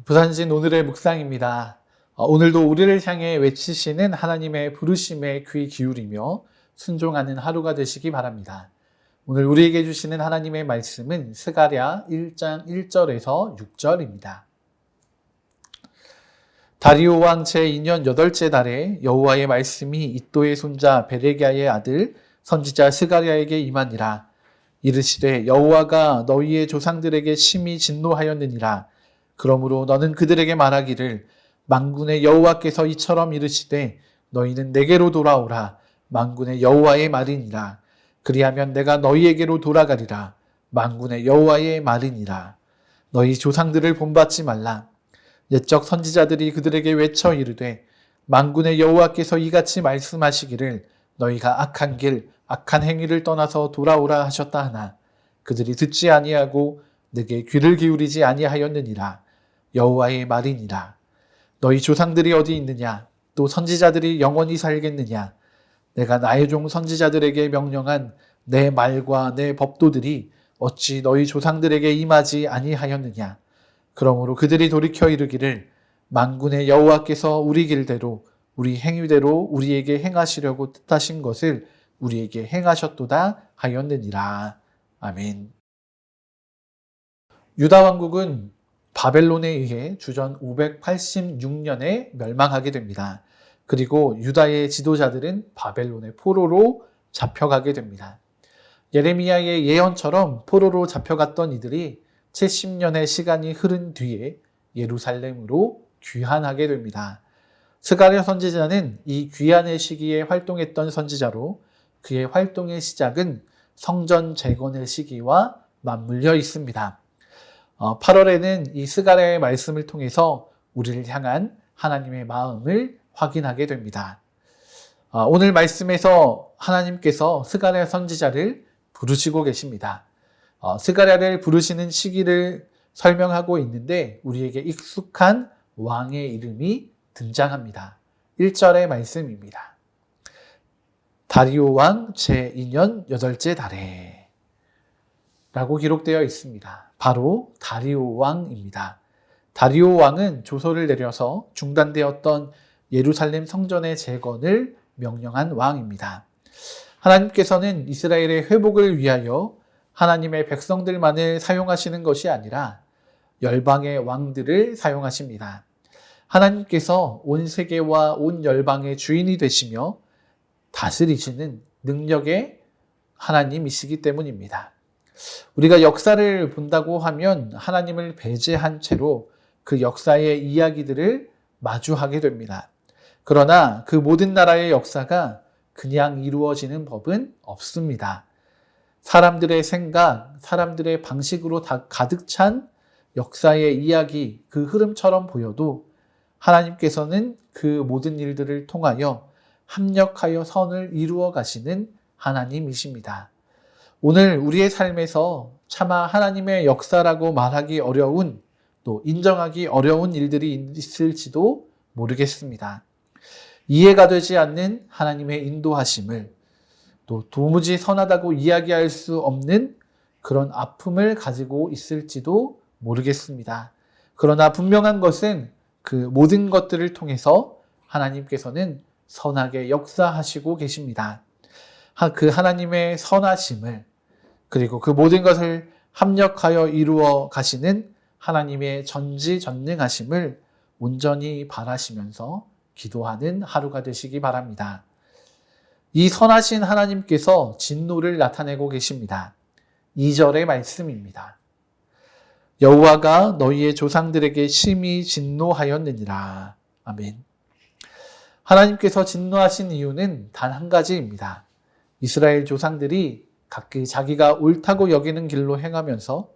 부산진 오늘의 묵상입니다. 오늘도 우리를 향해 외치시는 하나님의 부르심에 귀 기울이며 순종하는 하루가 되시기 바랍니다. 오늘 우리에게 주시는 하나님의 말씀은 스가랴 1장 1절에서 6절입니다. 다리오 왕 제2년 8째 달에 여호와의 말씀이 이도의 손자 베레기야의 아들 선지자 스가랴에게 임하니라. 이르시되 여호와가 너희의 조상들에게 심히 진노하였느니라. 그러므로 너는 그들에게 말하기를 만군의 여호와께서 이처럼 이르시되 너희는 내게로 돌아오라. 만군의 여호와의 말이니라. 그리하면 내가 너희에게로 돌아가리라. 만군의 여호와의 말이니라. 너희 조상들을 본받지 말라. 옛적 선지자들이 그들에게 외쳐 이르되 만군의 여호와께서 이같이 말씀하시기를 너희가 악한 길 악한 행위를 떠나서 돌아오라 하셨다 하나 그들이 듣지 아니하고 내게 귀를 기울이지 아니하였느니라. 여호와의 말이니라. 너희 조상들이 어디 있느냐? 또 선지자들이 영원히 살겠느냐? 내가 나의 종 선지자들에게 명령한 내 말과 내 법도들이 어찌 너희 조상들에게 임하지 아니하였느냐? 그러므로 그들이 돌이켜 이르기를 만군의 여호와께서 우리 길대로 우리 행위대로 우리에게 행하시려고 뜻하신 것을 우리에게 행하셨도다 하였느니라. 아멘. 유다 왕국은 바벨론에 의해 주전 586년에 멸망하게 됩니다. 그리고 유다의 지도자들은 바벨론의 포로로 잡혀가게 됩니다. 예레미야의 예언처럼 포로로 잡혀갔던 이들이 70년의 시간이 흐른 뒤에 예루살렘으로 귀환하게 됩니다. 스가랴 선지자는 이 귀환의 시기에 활동했던 선지자로 그의 활동의 시작은 성전 재건의 시기와 맞물려 있습니다. 8월에는 이 스가랴의 말씀을 통해서 우리를 향한 하나님의 마음을 확인하게 됩니다. 오늘 말씀에서 하나님께서 스가랴 선지자를 부르시고 계십니다. 스가랴를 부르시는 시기를 설명하고 있는데 우리에게 익숙한 왕의 이름이 등장합니다. 1절의 말씀입니다. 다리오 왕 제2년 8째 달에 라고 기록되어 있습니다. 바로 다리오 왕입니다. 다리오 왕은 조서를 내려서 중단되었던 예루살렘 성전의 재건을 명령한 왕입니다. 하나님께서는 이스라엘의 회복을 위하여 하나님의 백성들만을 사용하시는 것이 아니라 열방의 왕들을 사용하십니다. 하나님께서 온 세계와 온 열방의 주인이 되시며 다스리시는 능력의 하나님이시기 때문입니다. 우리가 역사를 본다고 하면 하나님을 배제한 채로 그 역사의 이야기들을 마주하게 됩니다. 그러나 그 모든 나라의 역사가 그냥 이루어지는 법은 없습니다. 사람들의 생각, 사람들의 방식으로 다 가득 찬 역사의 이야기, 그 흐름처럼 보여도 하나님께서는 그 모든 일들을 통하여 합력하여 선을 이루어 가시는 하나님이십니다. 오늘 우리의 삶에서 차마 하나님의 역사라고 말하기 어려운 또 인정하기 어려운 일들이 있을지도 모르겠습니다. 이해가 되지 않는 하나님의 인도하심을 또 도무지 선하다고 이야기할 수 없는 그런 아픔을 가지고 있을지도 모르겠습니다. 그러나 분명한 것은 그 모든 것들을 통해서 하나님께서는 선하게 역사하시고 계십니다. 그 하나님의 선하심을 그리고 그 모든 것을 합력하여 이루어 가시는 하나님의 전지전능하심을 온전히 바라시면서 기도하는 하루가 되시기 바랍니다. 이 선하신 하나님께서 진노를 나타내고 계십니다. 2절의 말씀입니다. 여호와가 너희의 조상들에게 심히 진노하였느니라. 아멘. 하나님께서 진노하신 이유는 단 한 가지입니다. 이스라엘 조상들이 각기 자기가 옳다고 여기는 길로 행하면서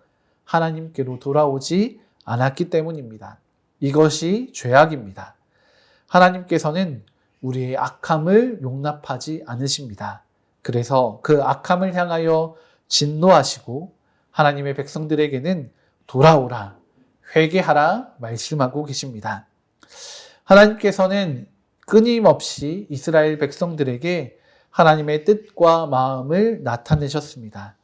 하나님께로 돌아오지 않았기 때문입니다. 이것이 죄악입니다. 하나님께서는 우리의 악함을 용납하지 않으십니다. 그래서 그 악함을 향하여 진노하시고 하나님의 백성들에게는 돌아오라, 회개하라 말씀하고 계십니다. 하나님께서는 끊임없이 이스라엘 백성들에게 하나님의 뜻과 마음을 나타내셨습니다.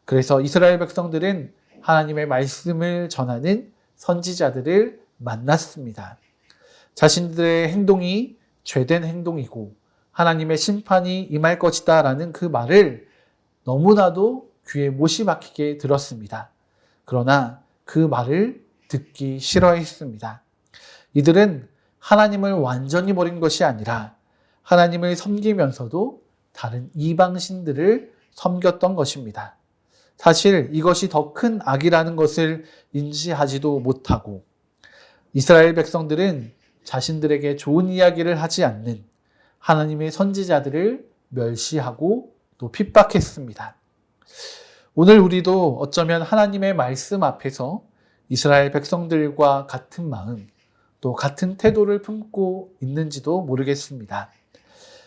그래서 이스라엘 백성들은 하나님의 말씀을 전하는 선지자들을 만났습니다. 자신들의 행동이 죄된 행동이고 하나님의 심판이 임할 것이다 라는 그 말을 너무나도 귀에 못이 박히게 들었습니다. 그러나 그 말을 듣기 싫어했습니다. 이들은 하나님을 완전히 버린 것이 아니라 하나님을 섬기면서도 다른 이방신들을 섬겼던 것입니다. 사실 이것이 더 큰 악이라는 것을 인지하지도 못하고 이스라엘 백성들은 자신들에게 좋은 이야기를 하지 않는 하나님의 선지자들을 멸시하고 또 핍박했습니다. 오늘 우리도 어쩌면 하나님의 말씀 앞에서 이스라엘 백성들과 같은 마음, 또 같은 태도를 품고 있는지도 모르겠습니다.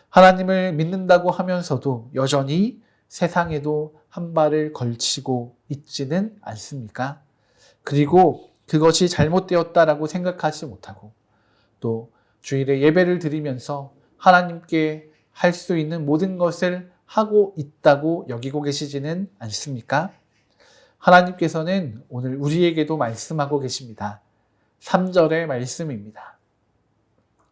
하나님을 믿는다고 하면서도 여전히 세상에도 한 발을 걸치고 있지는 않습니까? 그리고 그것이 잘못되었다라고 생각하지 못하고 또 주일에 예배를 드리면서 하나님께 할 수 있는 모든 것을 하고 있다고 여기고 계시지는 않습니까? 하나님께서는 오늘 우리에게도 말씀하고 계십니다. 3절의 말씀입니다.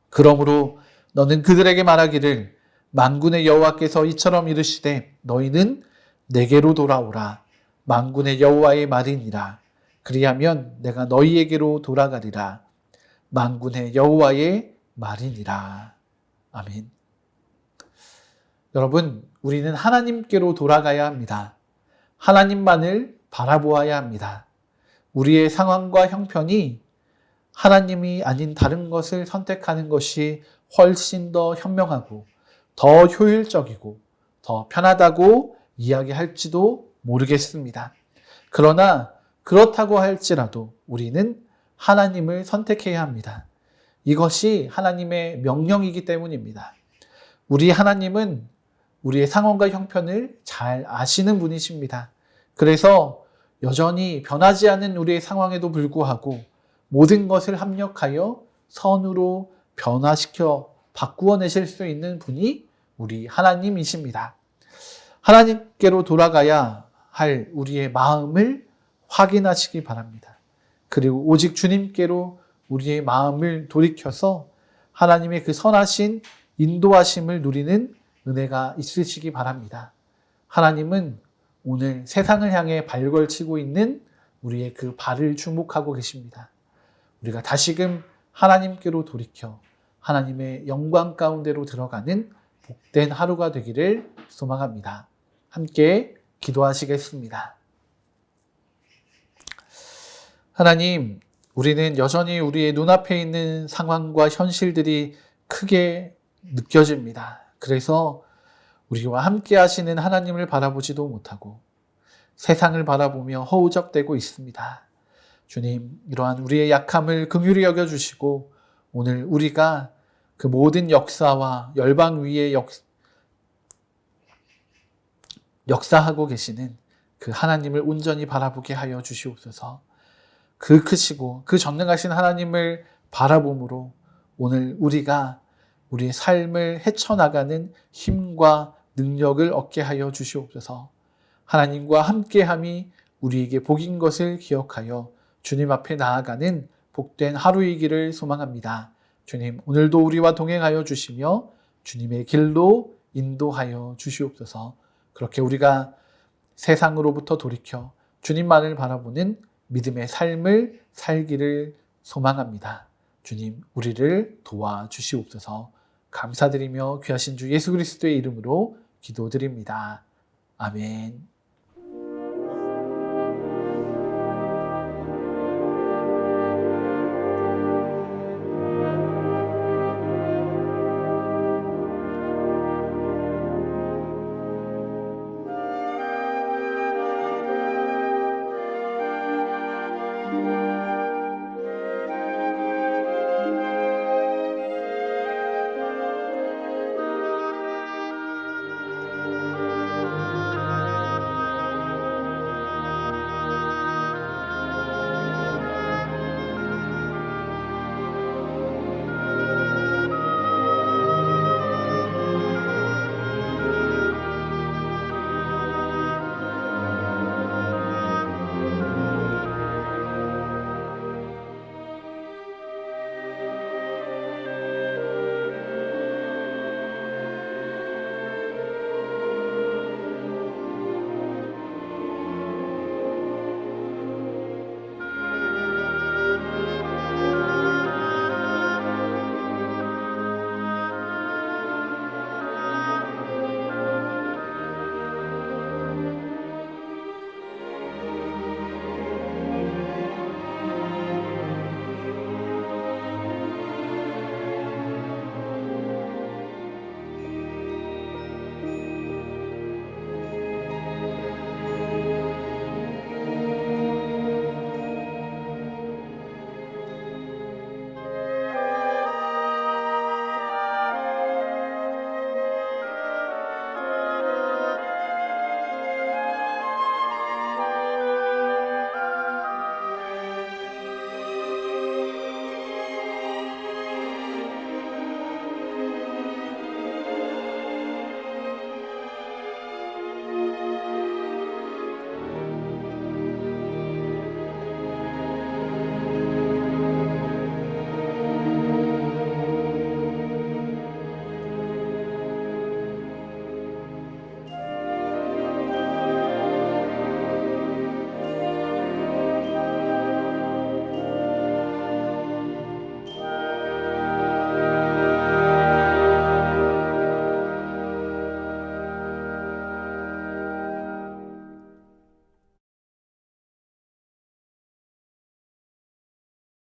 그러므로 너는 그들에게 말하기를 만군의 여호와께서 이처럼 이르시되 너희는 내게로 돌아오라. 만군의 여호와의 말이니라. 그리하면 내가 너희에게로 돌아가리라. 만군의 여호와의 말이니라. 아멘. 여러분, 우리는 하나님께로 돌아가야 합니다. 하나님만을 바라보아야 합니다. 우리의 상황과 형편이 하나님이 아닌 다른 것을 선택하는 것이 훨씬 더 현명하고 더 효율적이고 더 편하다고 이야기할지도 모르겠습니다. 그러나 그렇다고 할지라도 우리는 하나님을 선택해야 합니다. 이것이 하나님의 명령이기 때문입니다. 우리 하나님은 우리의 상황과 형편을 잘 아시는 분이십니다. 그래서 여전히 변하지 않은 우리의 상황에도 불구하고 모든 것을 합력하여 선으로 변화시켜 바꾸어 내실 수 있는 분이 우리 하나님이십니다. 하나님께로 돌아가야 할 우리의 마음을 확인하시기 바랍니다. 그리고 오직 주님께로 우리의 마음을 돌이켜서 하나님의 그 선하신 인도하심을 누리는 은혜가 있으시기 바랍니다. 하나님은 오늘 세상을 향해 발걸치고 있는 우리의 그 발을 주목하고 계십니다. 우리가 다시금 하나님께로 돌이켜 하나님의 영광 가운데로 들어가는 복된 하루가 되기를 소망합니다. 함께 기도하시겠습니다. 하나님, 우리는 여전히 우리의 눈앞에 있는 상황과 현실들이 크게 느껴집니다. 그래서 우리와 함께 하시는 하나님을 바라보지도 못하고 세상을 바라보며 허우적대고 있습니다. 주님, 이러한 우리의 약함을 긍휼히 여겨주시고 오늘 우리가 그 모든 역사와 열방 위에 역사하고 계시는 그 하나님을 온전히 바라보게 하여 주시옵소서. 그 크시고 그 전능하신 하나님을 바라봄으로 오늘 우리가 우리의 삶을 헤쳐나가는 힘과 능력을 얻게 하여 주시옵소서. 하나님과 함께함이 우리에게 복인 것을 기억하여 주님 앞에 나아가는 복된 하루이기를 소망합니다. 주님, 오늘도 우리와 동행하여 주시며 주님의 길로 인도하여 주시옵소서. 그렇게 우리가 세상으로부터 돌이켜 주님만을 바라보는 믿음의 삶을 살기를 소망합니다. 주님, 우리를 도와주시옵소서. 감사드리며 귀하신 주 예수 그리스도의 이름으로 기도드립니다. 아멘.